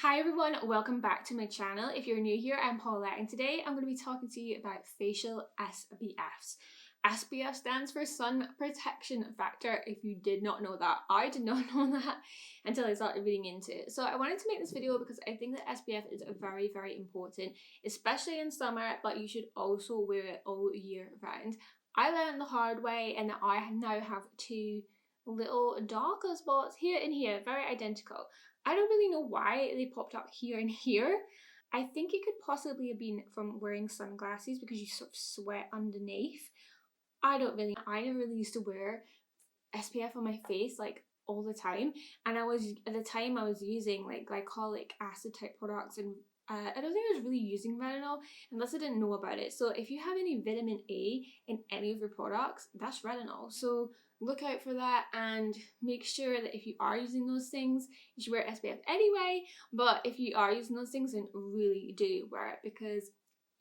Hi everyone, welcome back to my channel. If you're new here, I'm Paula and today I'm going to be talking to you about facial SPFs. SPF stands for Sun Protection Factor. If you did not know that, I did not know that until I started reading into it. So I wanted to make this video because I think that SPF is very, very important, especially in summer, but you should also wear it all year round. I learned the hard way and I now have two little darker spots here and here, very identical. I don't really know why they popped up here and here. I think it could possibly have been from wearing sunglasses because you sort of sweat underneath. I never really used to wear SPF on my face like all the time, and at the time I was using like glycolic acid type products, and I don't think I was really using retinol unless I didn't know about it. So if you have any vitamin A in any of your products, that's retinol. So look out for that and make sure that if you are using those things, you should wear SPF anyway. But if you are using those things, then really do wear it because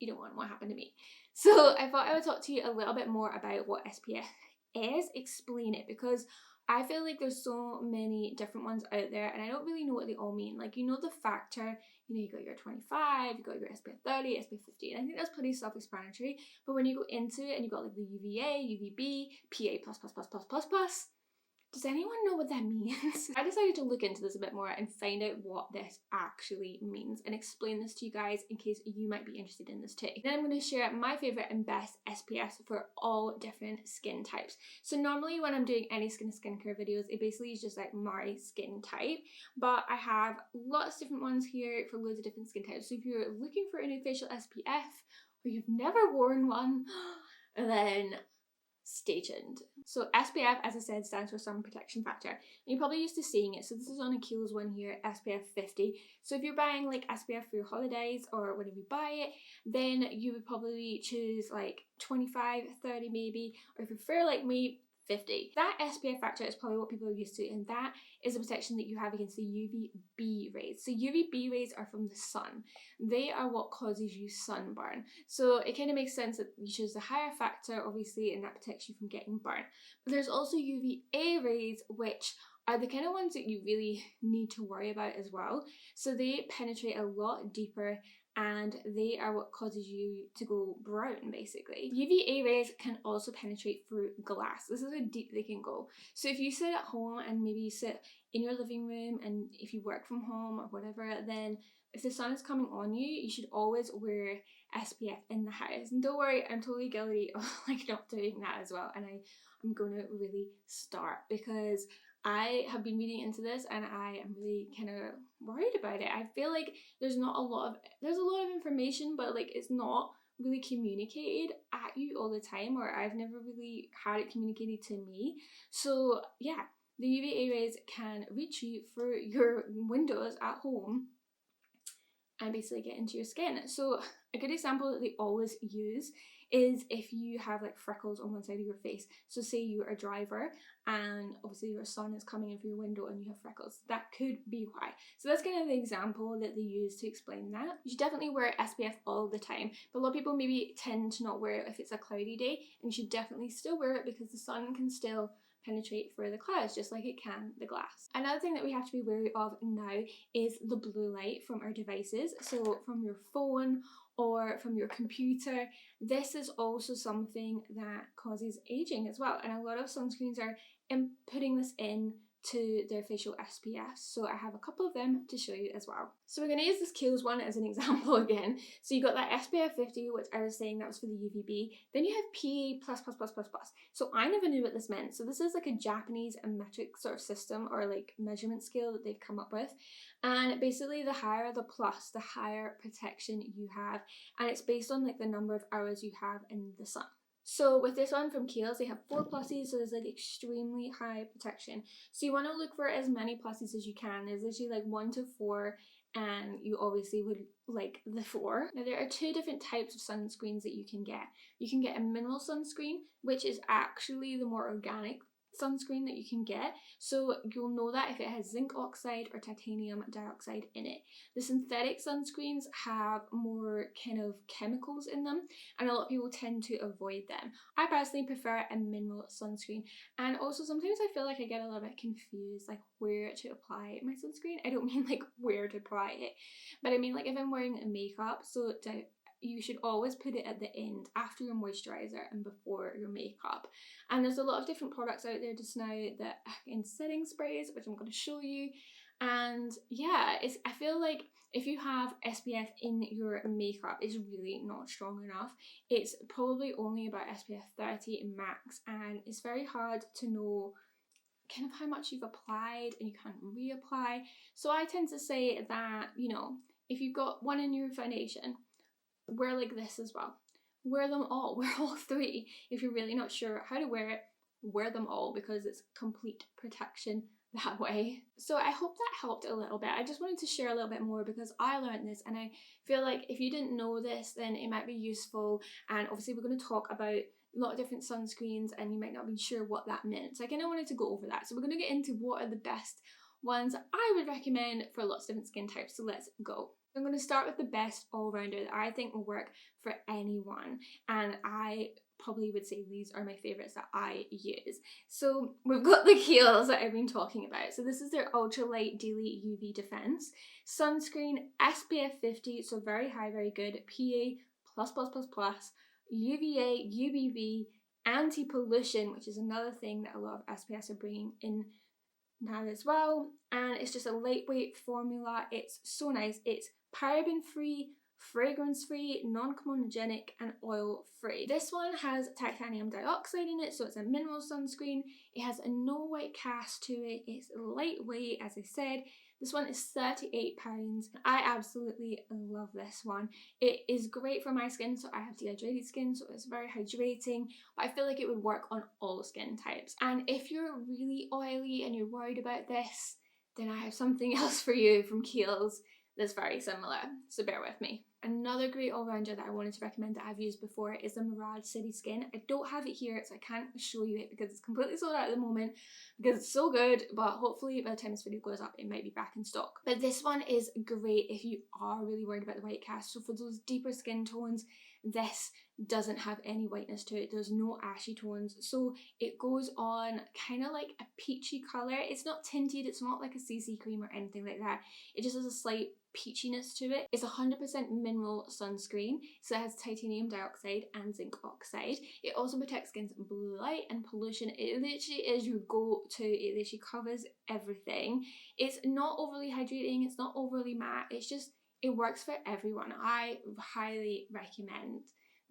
you don't want what happened to me. So I thought I would talk to you a little bit more about what SPF is, explain it, because I feel like there's so many different ones out there and I don't really know what they all mean. Like, you know, the factor, you know, you got your 25, you got your SPF 30, SPF 50, and I think that's pretty self-explanatory. But when you go into it and you got like the UVA, UVB, PA+++++++, does anyone know what that means? I decided to look into this a bit more and find out what this actually means and explain this to you guys in case you might be interested in this too. Then I'm going to share my favourite and best SPFs for all different skin types. So normally when I'm doing any skincare videos, it basically is just like my skin type, but I have lots of different ones here for loads of different skin types. So if you're looking for a new facial SPF or you've never worn one, then stay tuned. So SPF, as I said, stands for Sun Protection Factor. And you're probably used to seeing it. So this is on a Kiehl's one here, SPF 50. So if you're buying like SPF for your holidays or whenever you buy it, then you would probably choose like 25, 30 maybe, or if you're fair like me, 50. That SPF factor is probably what people are used to, and that is a protection that you have against the UVB rays. So UVB rays are from the sun. They are what causes you sunburn. So it kind of makes sense that you choose the higher factor, obviously, and that protects you from getting burnt. But there's also UVA rays, which are the kind of ones that you really need to worry about as well. So they penetrate a lot deeper and they are what causes you to go brown, basically. UVA rays can also penetrate through glass. This is how deep they can go. So if you sit at home and maybe you sit in your living room, and if you work from home or whatever, then if the sun is coming on you, you should always wear SPF in the house. And don't worry, I'm totally guilty of like not doing that as well, and I'm gonna really start because I have been reading into this and I am really kind of worried about it. I feel like there's a lot of information, but like it's not really communicated at you all the time, or I've never really had it communicated to me. So yeah, the UVA rays can reach you through your windows at home and basically get into your skin. So a good example that they always use is if you have like freckles on one side of your face. So say you're a driver and obviously your sun is coming in through your window and you have freckles. That could be why. So that's kind of the example that they use to explain that. You should definitely wear SPF all the time, but a lot of people maybe tend to not wear it if it's a cloudy day, and you should definitely still wear it because the sun can still penetrate through the clouds just like it can the glass. Another thing that we have to be wary of now is the blue light from our devices. So from your phone or from your computer, this is also something that causes aging as well, and a lot of sunscreens are putting this in to their facial SPF, so I have a couple of them to show you as well. So we're going to use this Kiehl's one as an example again. So you got that SPF 50, which I was saying that was for the UVB. Then you have PA++++++. So I never knew what this meant. So this is like a Japanese metric sort of system or like measurement scale that they've come up with. And basically the higher the plus, the higher protection you have. And it's based on like the number of hours you have in the sun. So with this one from Kiehl's, they have 4 pluses, so there's like extremely high protection. So you want to look for as many pluses as you can. There's literally like 1 to 4, and you obviously would like the 4. Now there are 2 different types of sunscreens that you can get. You can get a mineral sunscreen, which is actually the more organic sunscreen that you can get, so you'll know that if it has zinc oxide or titanium dioxide in it. The synthetic sunscreens have more kind of chemicals in them, and a lot of people tend to avoid them. I personally prefer a mineral sunscreen, and also sometimes I feel like I get a little bit confused like where to apply my sunscreen. I don't mean like where to apply it, but I mean like if I'm wearing makeup, so you should always put it at the end after your moisturizer and before your makeup. And there's a lot of different products out there just now that in setting sprays, which I'm going to show you. And yeah, I feel like if you have SPF in your makeup, it's really not strong enough. It's probably only about SPF 30 max, and it's very hard to know kind of how much you've applied, and you can't reapply. So I tend to say that, you know, if you've got one in your foundation, wear like this as well. Wear them all, wear all three. If you're really not sure how to wear it, wear them all, because it's complete protection that way. So I hope that helped a little bit. I just wanted to share a little bit more because I learned this, and I feel like if you didn't know this, then it might be useful. And obviously we're going to talk about a lot of different sunscreens, and you might not be sure what that meant. So I kind of wanted to go over that. So we're going to get into what are the best ones I would recommend for lots of different skin types. So let's go. I'm going to start with the best all-rounder that I think will work for anyone, and I probably would say these are my favourites that I use. So we've got the Kiehl's that I've been talking about. So this is their ultralight daily UV defense sunscreen, SPF 50, so very high, very good, PA++++, UVA, UVB, anti-pollution, which is another thing that a lot of SPFs are bringing in now as well. And it's just a lightweight formula. It's so nice. It's paraben free, fragrance free, non-comedogenic, and oil free. This one has titanium dioxide in it, so it's a mineral sunscreen. It has a no white cast to it. It's lightweight, as I said. This one is £38. I absolutely love this one. It is great for my skin, so I have dehydrated skin, so it's very hydrating, but I feel like it would work on all skin types. And if you're really oily and you're worried about this, then I have something else for you from Kiehl's that's very similar, so bear with me. Another great all-rounder that I wanted to recommend that I've used before is the Mirage City Skin. I don't have it here, so I can't show you it because it's completely sold out at the moment because it's so good, but hopefully by the time this video goes up, it might be back in stock. But this one is great if you are really worried about the white cast. So for those deeper skin tones, this doesn't have any whiteness to it. There's no ashy tones, so it goes on kind of like a peachy colour. It's not tinted, it's not like a CC cream or anything like that. It just has a slight peachiness to it. It's 100% mineral sunscreen, so it has titanium dioxide and zinc oxide. It also protects against blue light and pollution. It literally is your go-to. It literally covers everything. It's not overly hydrating, it's not overly matte, it's just, it works for everyone. I highly recommend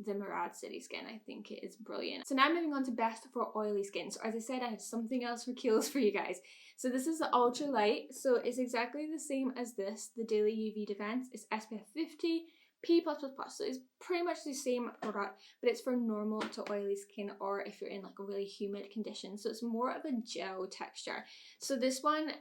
the Mirage City Skin. I think it is brilliant. So now moving on to best for oily skin. So as I said, I have something else for Kiehl's for you guys. So this is the Ultra Light. So it's exactly the same as this, the Daily UV Defense. It's SPF 50, P+++. So it's pretty much the same product, but it's for normal to oily skin, or if you're in like a really humid condition. So it's more of a gel texture. So this one,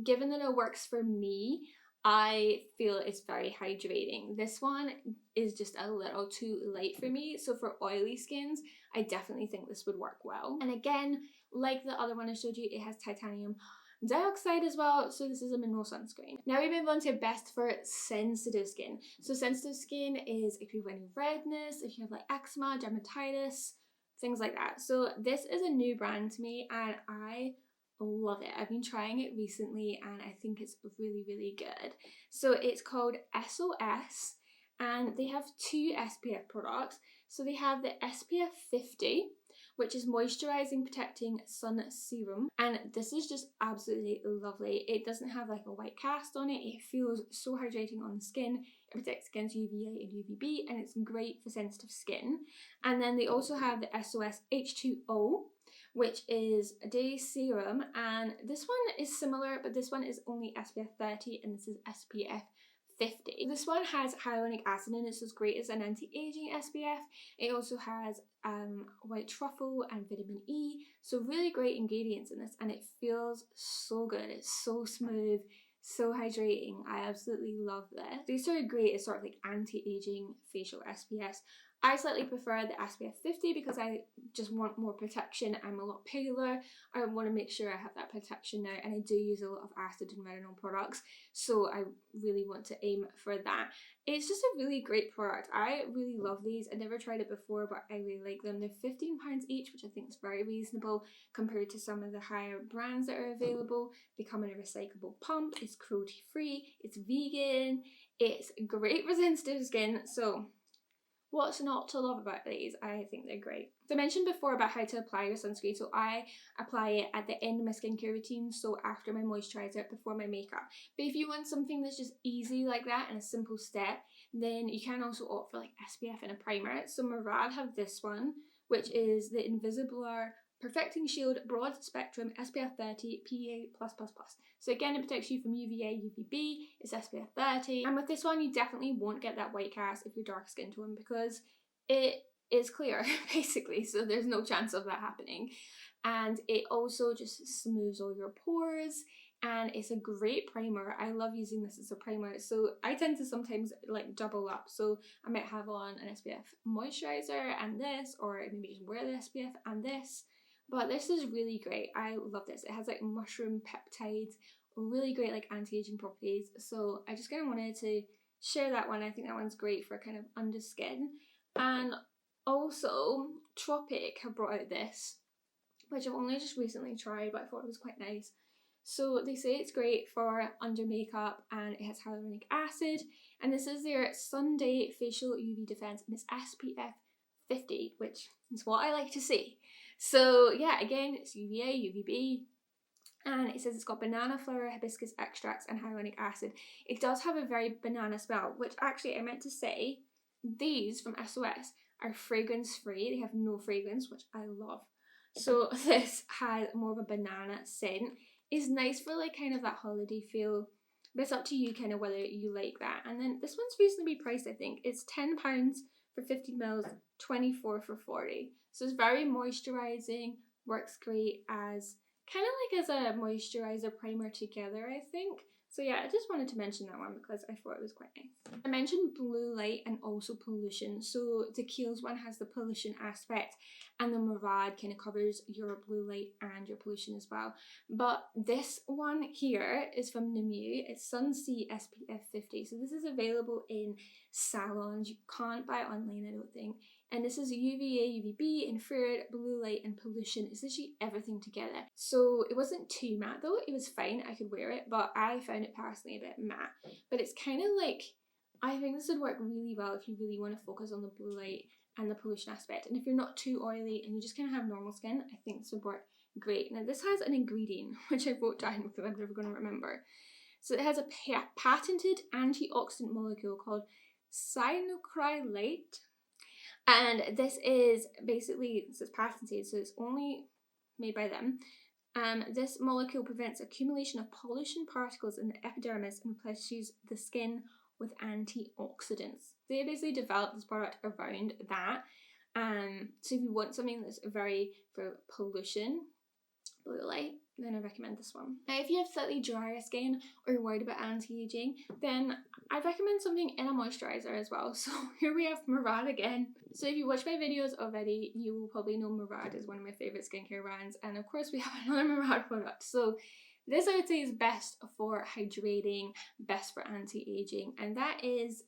given that it works for me, I feel it's very hydrating. This one is just a little too light for me, so for oily skins, I definitely think this would work well. And again, like the other one I showed you, it has titanium dioxide as well, so this is a mineral sunscreen. Now we move on to best for sensitive skin. So sensitive skin is if you have any redness, if you have like eczema, dermatitis, things like that. So this is a new brand to me, and I love it. I've been trying it recently and I think it's really, really good. So it's called SOS, and they have two SPF products. So they have the SPF 50, which is moisturizing protecting sun serum, and this is just absolutely lovely. It doesn't have like a white cast on it. It feels so hydrating on the skin. It protects against UVA and UVB, and it's great for sensitive skin. And then they also have the SOS H2O, which is a day serum, and this one is similar, but this one is only SPF 30 and this is SPF 50. This one has hyaluronic acid in it, so it's great as an anti-aging SPF. It also has white truffle and vitamin E, so really great ingredients in this, and it feels so good. It's so smooth, so hydrating. I absolutely love this. These are great as sort of like anti-aging facial SPFs. I slightly prefer the SPF 50 because I just want more protection. I'm a lot paler. I want to make sure I have that protection now, and I do use a lot of acid and retinol products, so I really want to aim for that. It's just a really great product. I really love these. I never tried it before, but I really like them. They're £15 each, which I think is very reasonable compared to some of the higher brands that are available. They come in a recyclable pump. It's cruelty free. It's vegan. It's great for sensitive skin. So what's not to love about these? I think they're great. So I mentioned before about how to apply your sunscreen. So I apply it at the end of my skincare routine, so after my moisturizer, before my makeup. But if you want something that's just easy like that and a simple step, then you can also opt for like SPF and a primer. So Murad have this one, which is the Invisalign Perfecting Shield Broad Spectrum SPF 30 PA+++. So again, it protects you from UVA, UVB, it's SPF 30. And with this one, you definitely won't get that white cast if you're dark skin tone because it is clear, basically. So there's no chance of that happening. And it also just smooths all your pores. And it's a great primer. I love using this as a primer. So I tend to sometimes like double up. So I might have on an SPF moisturizer and this, or maybe just wear the SPF and this. But this is really great. I love this. It has like mushroom peptides, really great like anti-aging properties. So I just kind of wanted to share that one. I think that one's great for kind of under skin. And also Tropic have brought out this, which I've only just recently tried, but I thought it was quite nice. So they say it's great for under makeup and it has hyaluronic acid. And this is their Sunday Facial UV Defense and it's SPF 50, which is what I like to see. So yeah, again, it's UVA, UVB, and it says it's got banana flower, hibiscus extracts and hyaluronic acid. It does have a very banana smell, which actually I meant to say, these from SOS are fragrance free. They have no fragrance, which I love. So this has more of a banana scent. It's nice for like kind of that holiday feel, but it's up to you kind of whether you like that. And then this one's reasonably priced, I think. It's £10 for 50 mils, 24 for 40. So it's very moisturizing, works great as kind of like as a moisturizer primer together, I think. So yeah, I just wanted to mention that one because I thought it was quite nice. I mentioned blue light and also pollution. So the Kiehl's one has the pollution aspect and the Murad kind of covers your blue light and your pollution as well. But this one here is from Nemu. It's Sun C SPF 50. So this is available in salons. You can't buy it online, I don't think. And this is UVA, UVB, infrared, blue light, and pollution. It's literally everything together. So it wasn't too matte though. It was fine. I could wear it, but I found it personally a bit matte. But it's kind of like, I think this would work really well if you really want to focus on the blue light and the pollution aspect. And if you're not too oily and you just kind of have normal skin, I think this would work great. Now this has an ingredient, which I wrote down because I'm never going to remember. So it has a patented antioxidant molecule called cyanocrylate. And this is basically, this is patented, so it's only made by them. This molecule prevents accumulation of pollution particles in the epidermis and replenishes the skin with antioxidants. They basically developed this product around that. So if you want something that's very for pollution, blue light, then I recommend this one. Now if you have slightly drier skin or you're worried about anti-aging, then I recommend something in a moisturizer as well. So here we have Murad again. So if you watch my videos already, you will probably know Murad is one of my favourite skincare brands, and of course we have another Murad product. So this I would say is best for hydrating, best for anti-aging, and that is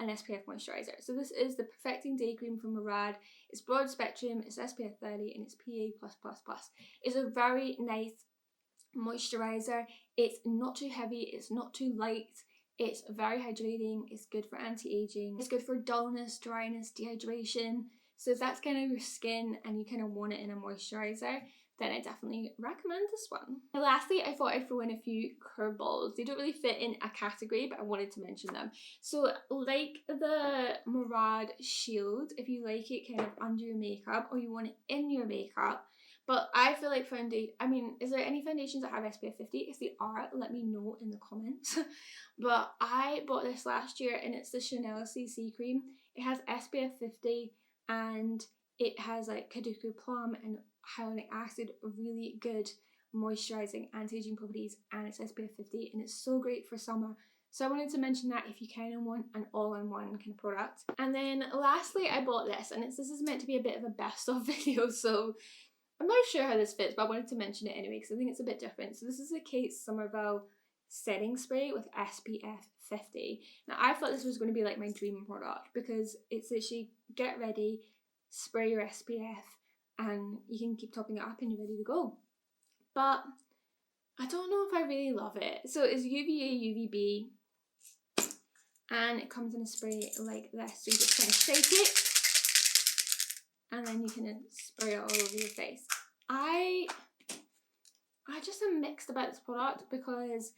an SPF moisturizer. So this is the Perfecting Day Cream from Murad. It's broad spectrum, it's SPF 30 and it's PA+++. It's a very nice moisturizer. It's not too heavy, it's not too light. It's very hydrating, it's good for anti-aging, it's good for dullness, dryness, dehydration. So if that's kind of your skin and you kind of want it in a moisturizer, then I definitely recommend this one. And lastly, I thought I'd throw in a few curveballs. They don't really fit in a category, but I wanted to mention them. So like the Murad Shield, if you like it kind of under your makeup or you want it in your makeup, but I feel like is there any foundations that have SPF 50? If they are, let me know in the comments. But I bought this last year and it's the Chanel CC cream. It has SPF 50 and it has like Kaduku plum and hyaluronic acid, really good moisturizing anti-aging properties, and it's SPF 50 and it's so great for summer, So I wanted to mention that if you kind of want an all-in-one kind of product. And then lastly, I bought this, and this is meant to be a bit of a best-of video, so I'm not sure how this fits, but I wanted to mention it anyway because I think it's a bit different. So this is a Kate Somerville setting spray with SPF 50. Now I thought this was going to be like my dream product because it's literally get ready, spray your SPF, and you can keep topping it up and you're ready to go. But I don't know if I really love it. So it's UVA, UVB, and it comes in a spray like this. So you just kind of shake it, and then you can spray it all over your face. I just am mixed about this product because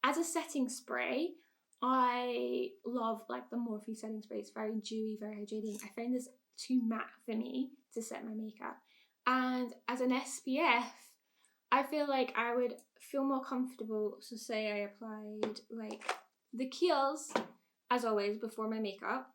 as a setting spray, I love like the Morphe setting spray. It's very dewy, very hydrating. I find this too matte for me to set my makeup. And as an SPF, I feel like I would feel more comfortable. So say I applied like the Kiehl's, as always, before my makeup,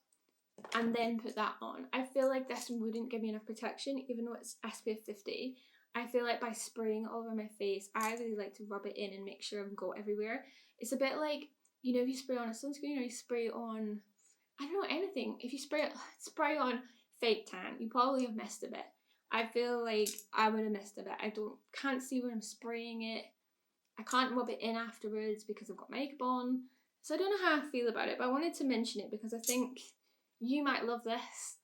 and then put that on. I feel like this wouldn't give me enough protection, even though it's SPF 50. I feel like by spraying it all over my face, I really like to rub it in and make sure I've got everywhere. It's a bit like, you know, if you spray on a sunscreen or you spray on, I don't know, anything. If you spray on fake tan, you probably have missed a bit. I feel like I would have missed a bit. I can't see where I'm spraying it. I can't rub it in afterwards because I've got makeup on. So I don't know how I feel about it, but I wanted to mention it because I think you might love this,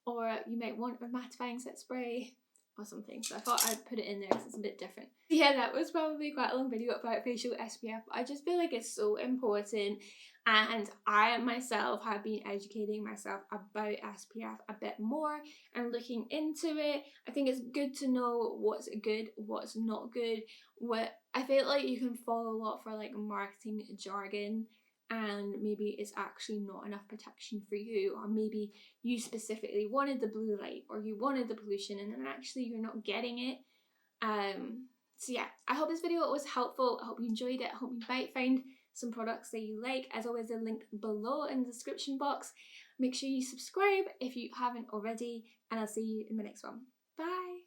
or you might want a mattifying set spray or something. So I thought I'd put it in there because it's a bit different. Yeah, that was probably quite a long video about facial SPF. I just feel like it's so important, and I myself have been educating myself about SPF a bit more and looking into it. I think it's good to know what's good, what's not good. What I feel like you can fall a lot for like marketing jargon, and maybe it's actually not enough protection for you, or maybe you specifically wanted the blue light or you wanted the pollution and then actually you're not getting it. So yeah, I hope this video was helpful. I hope you enjoyed it. I hope you might find some products that you like. As always, they're linked below in the description box. Make sure you subscribe if you haven't already, and I'll see you in the next one. Bye!